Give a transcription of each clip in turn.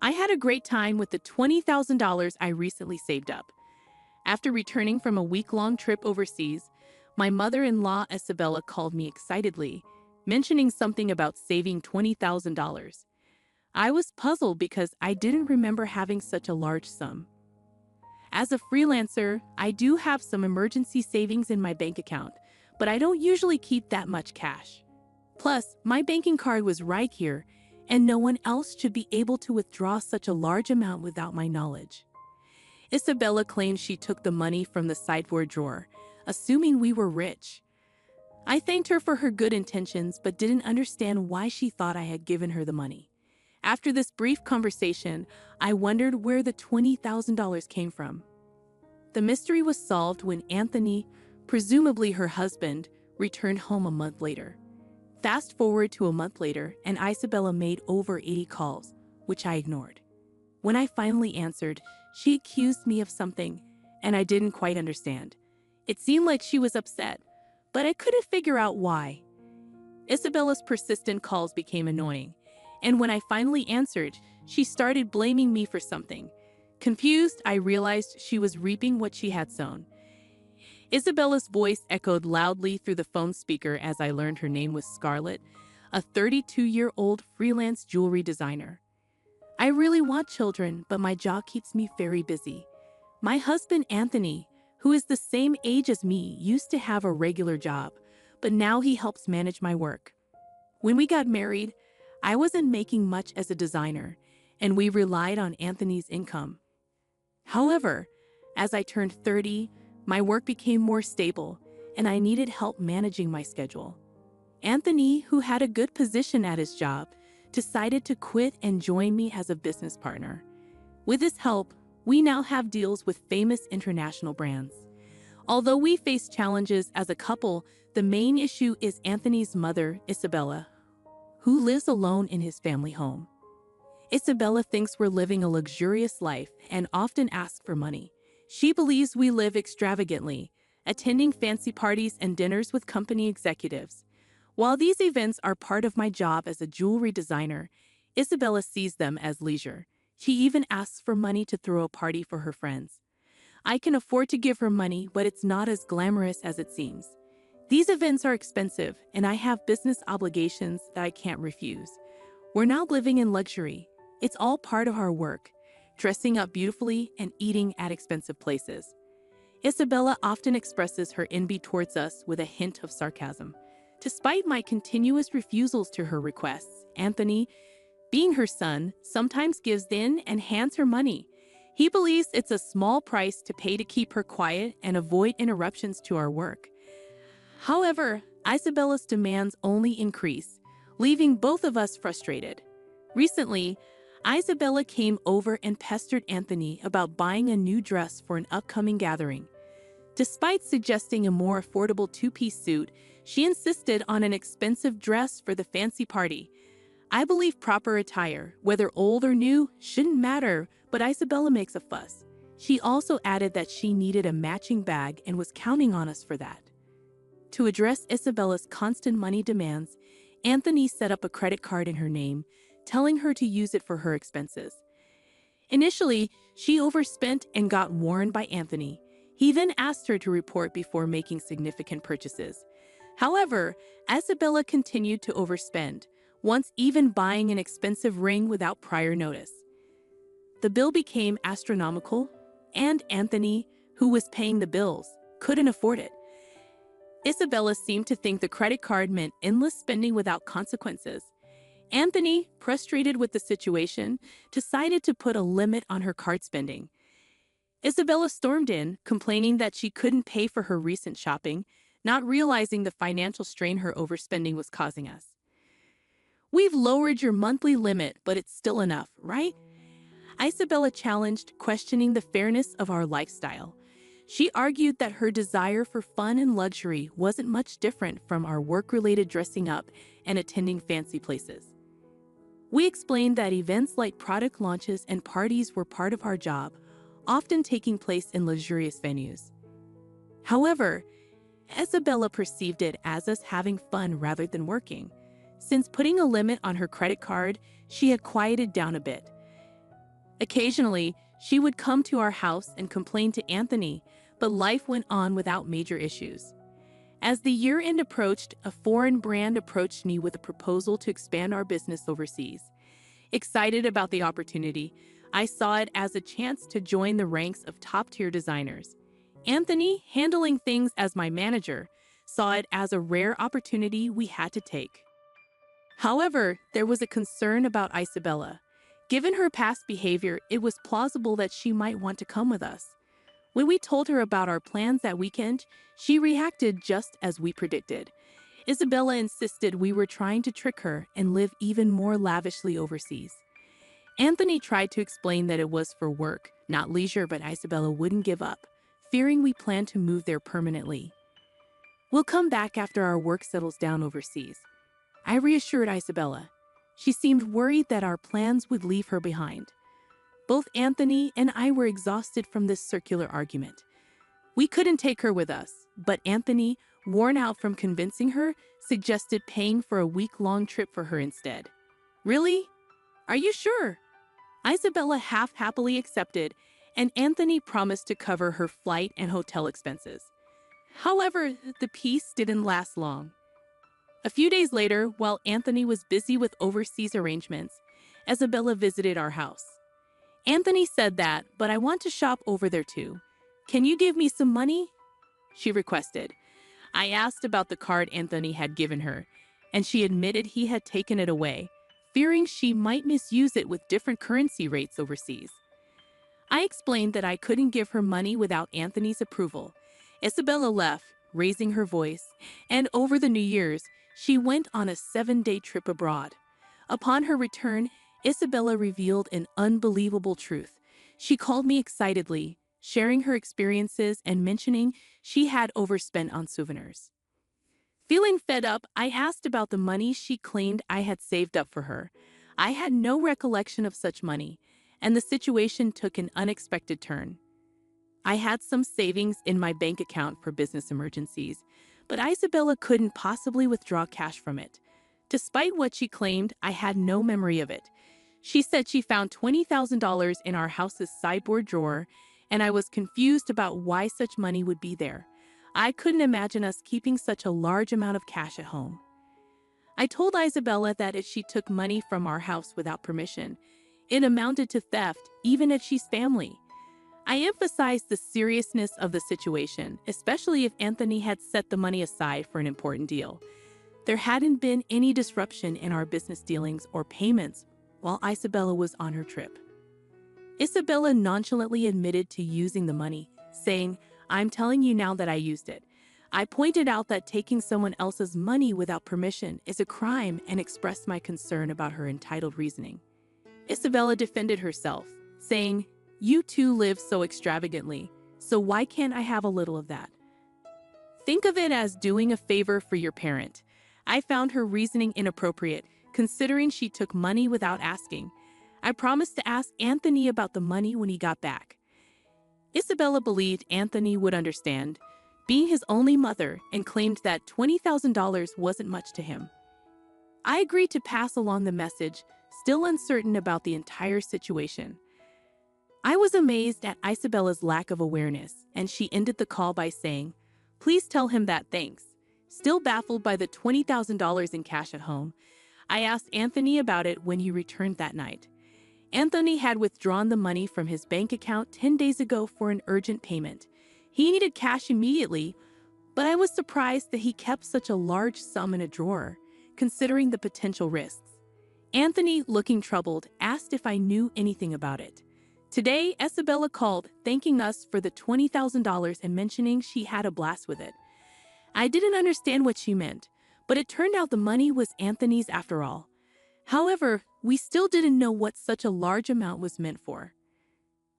I had a great time with the $20,000 I recently saved up. After returning from a week-long trip overseas, my mother-in-law Isabella called me excitedly, mentioning something about saving $20,000. I was puzzled because I didn't remember having such a large sum. As a freelancer, I do have some emergency savings in my bank account, but I don't usually keep that much cash. Plus, my banking card was right here, and no one else should be able to withdraw such a large amount without my knowledge. Isabella claimed she took the money from the sideboard drawer, assuming we were rich. I thanked her for her good intentions but didn't understand why she thought I had given her the money. After this brief conversation, I wondered where the $20,000 came from. The mystery was solved when Anthony, presumably her husband, returned home a month later. Fast forward to a month later, and Isabella made over 80 calls, which I ignored. When I finally answered, she accused me of something, and I didn't quite understand. It seemed like she was upset, but I couldn't figure out why. Isabella's persistent calls became annoying, and when I finally answered, she started blaming me for something. Confused, I realized she was reaping what she had sown. Isabella's voice echoed loudly through the phone speaker as I learned her name was Scarlett, a 32-year-old freelance jewelry designer. I really want children, but my job keeps me very busy. My husband, Anthony, who is the same age as me, used to have a regular job, but now he helps manage my work. When we got married, I wasn't making much as a designer, and we relied on Anthony's income. However, as I turned 30, my work became more stable, and I needed help managing my schedule. Anthony, who had a good position at his job, decided to quit and join me as a business partner. With his help, we now have deals with famous international brands. Although we face challenges as a couple, the main issue is Anthony's mother, Isabella, who lives alone in his family home. Isabella thinks we're living a luxurious life and often asks for money. She believes we live extravagantly, attending fancy parties and dinners with company executives. While these events are part of my job as a jewelry designer, Isabella sees them as leisure. She even asks for money to throw a party for her friends. I can afford to give her money, but it's not as glamorous as it seems. These events are expensive, and I have business obligations that I can't refuse. We're not living in luxury. It's all part of our work, dressing up beautifully and eating at expensive places. Isabella often expresses her envy towards us with a hint of sarcasm. Despite my continuous refusals to her requests, Anthony, being her son, sometimes gives in and hands her money. He believes it's a small price to pay to keep her quiet and avoid interruptions to our work. However, Isabella's demands only increase, leaving both of us frustrated. Recently, Isabella came over and pestered Anthony about buying a new dress for an upcoming gathering. Despite suggesting a more affordable two-piece suit, she insisted on an expensive dress for the fancy party. I believe proper attire, whether old or new, shouldn't matter, but Isabella makes a fuss. She also added that she needed a matching bag and was counting on us for that. To address Isabella's constant money demands, Anthony set up a credit card in her name, telling her to use it for her expenses. Initially, she overspent and got warned by Anthony. He then asked her to report before making significant purchases. However, Isabella continued to overspend, once even buying an expensive ring without prior notice. The bill became astronomical, and Anthony, who was paying the bills, couldn't afford it. Isabella seemed to think the credit card meant endless spending without consequences. Anthony, frustrated with the situation, decided to put a limit on her card spending. Isabella stormed in, complaining that she couldn't pay for her recent shopping, not realizing the financial strain her overspending was causing us. "We've lowered your monthly limit, but it's still enough, right?" Isabella challenged, questioning the fairness of our lifestyle. She argued that her desire for fun and luxury wasn't much different from our work-related dressing up and attending fancy places. We explained that events like product launches and parties were part of our job, often taking place in luxurious venues. However, Isabella perceived it as us having fun rather than working. Since putting a limit on her credit card, she had quieted down a bit. Occasionally, she would come to our house and complain to Anthony, but life went on without major issues. As the year-end approached, a foreign brand approached me with a proposal to expand our business overseas. Excited about the opportunity, I saw it as a chance to join the ranks of top-tier designers. Anthony, handling things as my manager, saw it as a rare opportunity we had to take. However, there was a concern about Isabella. Given her past behavior, it was plausible that she might want to come with us. When we told her about our plans that weekend, she reacted just as we predicted. Isabella insisted we were trying to trick her and live even more lavishly overseas. Anthony tried to explain that it was for work, not leisure, but Isabella wouldn't give up, fearing we planned to move there permanently. "We'll come back after our work settles down overseas," I reassured Isabella. She seemed worried that our plans would leave her behind. Both Anthony and I were exhausted from this circular argument. We couldn't take her with us, but Anthony, worn out from convincing her, suggested paying for a week-long trip for her instead. "Really? Are you sure?" Isabella half-happily accepted, and Anthony promised to cover her flight and hotel expenses. However, the peace didn't last long. A few days later, while Anthony was busy with overseas arrangements, Isabella visited our house. "Anthony said that, but I want to shop over there too. Can you give me some money?" she requested. I asked about the card Anthony had given her, and she admitted he had taken it away, fearing she might misuse it with different currency rates overseas. I explained that I couldn't give her money without Anthony's approval. Isabella left, raising her voice, and over the New Year's, she went on a 7-day trip abroad. Upon her return, Isabella revealed an unbelievable truth. She called me excitedly, sharing her experiences and mentioning she had overspent on souvenirs. Feeling fed up, I asked about the money she claimed I had saved up for her. I had no recollection of such money, and the situation took an unexpected turn. I had some savings in my bank account for business emergencies, but Isabella couldn't possibly withdraw cash from it. Despite what she claimed, I had no memory of it. She said she found $20,000 in our house's sideboard drawer, and I was confused about why such money would be there. I couldn't imagine us keeping such a large amount of cash at home. I told Isabella that if she took money from our house without permission, it amounted to theft, even if she's family. I emphasized the seriousness of the situation, especially if Anthony had set the money aside for an important deal. There hadn't been any disruption in our business dealings or payments while Isabella was on her trip. Isabella nonchalantly admitted to using the money, saying, "I'm telling you now that I used it." I pointed out that taking someone else's money without permission is a crime and expressed my concern about her entitled reasoning. Isabella defended herself, saying, "You two live so extravagantly, so why can't I have a little of that? Think of it as doing a favor for your parent." I found her reasoning inappropriate, considering she took money without asking. I promised to ask Anthony about the money when he got back. Isabella believed Anthony would understand, being his only mother, and claimed that $20,000 wasn't much to him. I agreed to pass along the message, still uncertain about the entire situation. I was amazed at Isabella's lack of awareness, and she ended the call by saying, "Please tell him that, thanks." Still baffled by the $20,000 in cash at home, I asked Anthony about it when he returned that night. Anthony had withdrawn the money from his bank account 10 days ago for an urgent payment. He needed cash immediately, but I was surprised that he kept such a large sum in a drawer, considering the potential risks. Anthony, looking troubled, asked if I knew anything about it. Today, Isabella called, thanking us for the $20,000 and mentioning she had a blast with it. I didn't understand what she meant, but it turned out the money was Anthony's after all. However, we still didn't know what such a large amount was meant for.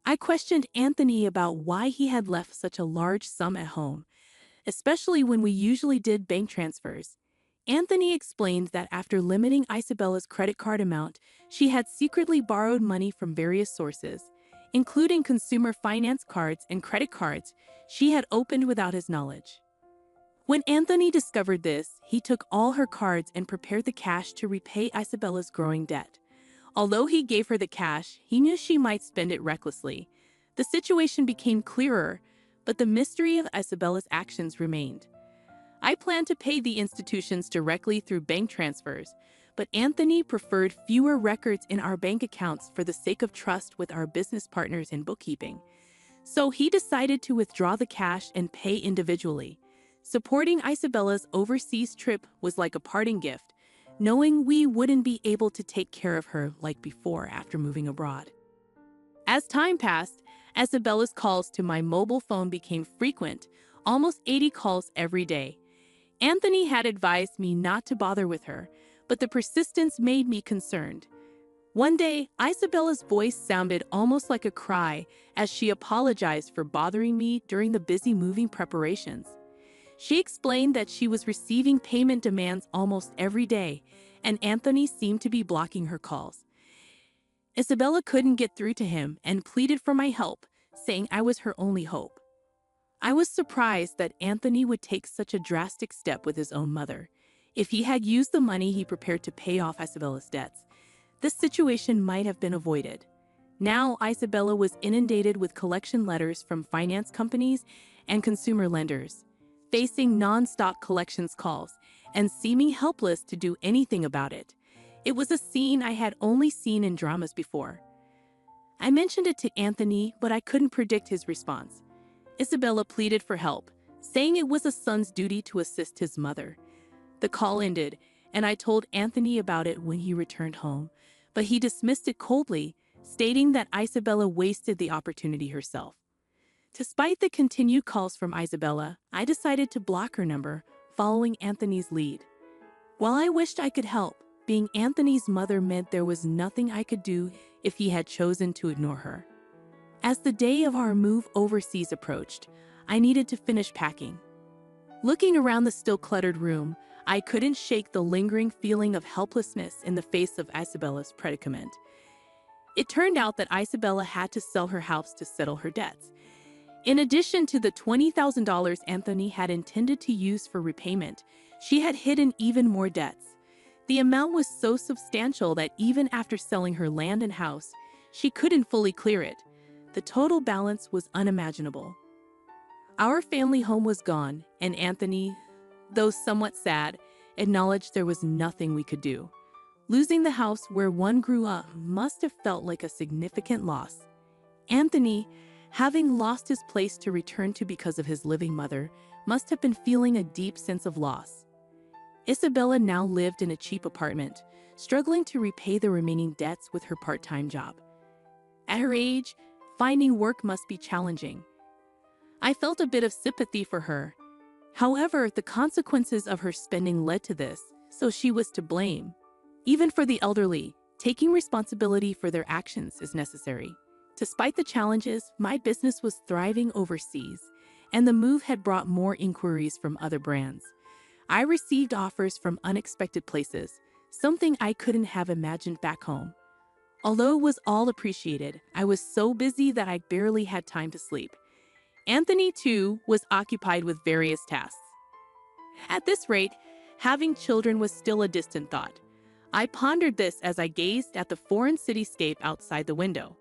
I questioned Anthony about why he had left such a large sum at home, especially when we usually did bank transfers. Anthony explained that after limiting Isabella's credit card amount, she had secretly borrowed money from various sources, including consumer finance cards and credit cards she had opened without his knowledge. When Anthony discovered this, he took all her cards and prepared the cash to repay Isabella's growing debt. Although he gave her the cash, he knew she might spend it recklessly. The situation became clearer, but the mystery of Isabella's actions remained. I planned to pay the institutions directly through bank transfers, but Anthony preferred fewer records in our bank accounts for the sake of trust with our business partners in bookkeeping. So he decided to withdraw the cash and pay individually. Supporting Isabella's overseas trip was like a parting gift, knowing we wouldn't be able to take care of her like before after moving abroad. As time passed, Isabella's calls to my mobile phone became frequent, almost 80 calls every day. Anthony had advised me not to bother with her, but the persistence made me concerned. One day, Isabella's voice sounded almost like a cry as she apologized for bothering me during the busy moving preparations. She explained that she was receiving payment demands almost every day, and Anthony seemed to be blocking her calls. Isabella couldn't get through to him and pleaded for my help, saying I was her only hope. I was surprised that Anthony would take such a drastic step with his own mother. If he had used the money he prepared to pay off Isabella's debts, this situation might have been avoided. Now, Isabella was inundated with collection letters from finance companies and consumer lenders, facing non-stop collections calls and seeming helpless to do anything about it. It was a scene I had only seen in dramas before. I mentioned it to Anthony, but I couldn't predict his response. Isabella pleaded for help, saying it was a son's duty to assist his mother. The call ended, and I told Anthony about it when he returned home, but he dismissed it coldly, stating that Isabella wasted the opportunity herself. Despite the continued calls from Isabella, I decided to block her number, following Anthony's lead. While I wished I could help, being Anthony's mother meant there was nothing I could do if he had chosen to ignore her. As the day of our move overseas approached, I needed to finish packing. Looking around the still cluttered room, I couldn't shake the lingering feeling of helplessness in the face of Isabella's predicament. It turned out that Isabella had to sell her house to settle her debts. In addition to the $20,000 Anthony had intended to use for repayment, she had hidden even more debts. The amount was so substantial that even after selling her land and house, she couldn't fully clear it. The total balance was unimaginable. Our family home was gone, and Anthony, though somewhat sad, acknowledged there was nothing we could do. Losing the house where one grew up must have felt like a significant loss. Anthony, having lost his place to return to because of his living mother, must have been feeling a deep sense of loss. Isabella now lived in a cheap apartment, struggling to repay the remaining debts with her part-time job. At her age, finding work must be challenging. I felt a bit of sympathy for her. However, the consequences of her spending led to this, so she was to blame. Even for the elderly, taking responsibility for their actions is necessary. Despite the challenges, my business was thriving overseas, and the move had brought more inquiries from other brands. I received offers from unexpected places, something I couldn't have imagined back home. Although it was all appreciated, I was so busy that I barely had time to sleep. Anthony, too, was occupied with various tasks. At this rate, having children was still a distant thought. I pondered this as I gazed at the foreign cityscape outside the window.